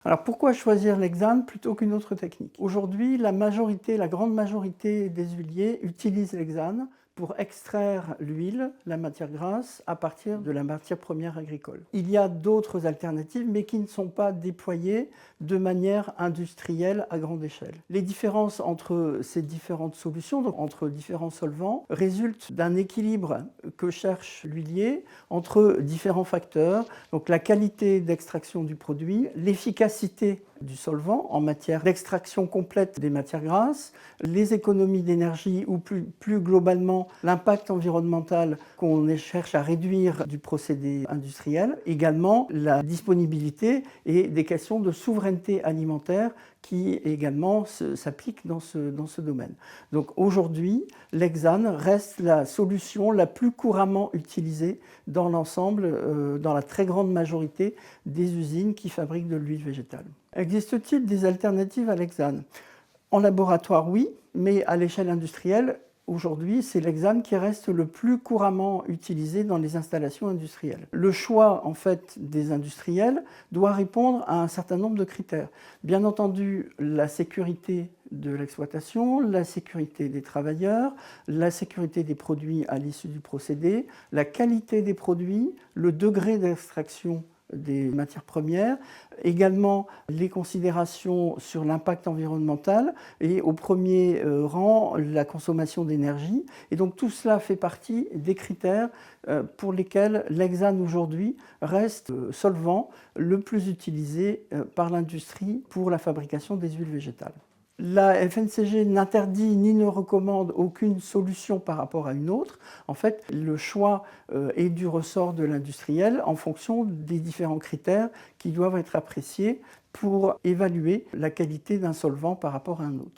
Alors pourquoi choisir l'hexane plutôt qu'une autre technique? Aujourd'hui, la grande majorité des huiliers utilisent l'hexane pour extraire l'huile, la matière grasse, à partir de la matière première agricole. Il y a d'autres alternatives, mais qui ne sont pas déployées de manière industrielle à grande échelle. Les différences entre ces différentes solutions, donc entre différents solvants, résultent d'un équilibre que cherche l'huilier entre différents facteurs, donc la qualité d'extraction du produit, l'efficacité du solvant en matière d'extraction complète des matières grasses, les économies d'énergie ou plus globalement l'impact environnemental qu'on cherche à réduire du procédé industriel, également la disponibilité et des questions de souveraineté alimentaire qui également s'appliquent dans ce domaine. Donc aujourd'hui, l'hexane reste la solution la plus couramment utilisée dans l'ensemble, dans la très grande majorité des usines qui fabriquent de l'huile végétale. Existe-t-il des alternatives à l'hexane? En laboratoire, oui, mais à l'échelle industrielle, aujourd'hui, c'est l'hexane qui reste le plus couramment utilisé dans les installations industrielles. Le choix, en fait, des industriels doit répondre à un certain nombre de critères. Bien entendu, la sécurité de l'exploitation, la sécurité des travailleurs, la sécurité des produits à l'issue du procédé, la qualité des produits, le degré d'extraction des matières premières, également les considérations sur l'impact environnemental et au premier rang la consommation d'énergie. Et donc tout cela fait partie des critères pour lesquels l'hexane aujourd'hui reste solvant le plus utilisé par l'industrie pour la fabrication des huiles végétales. La FNCG n'interdit ni ne recommande aucune solution par rapport à une autre. En fait, le choix est du ressort de l'industriel en fonction des différents critères qui doivent être appréciés pour évaluer la qualité d'un solvant par rapport à un autre.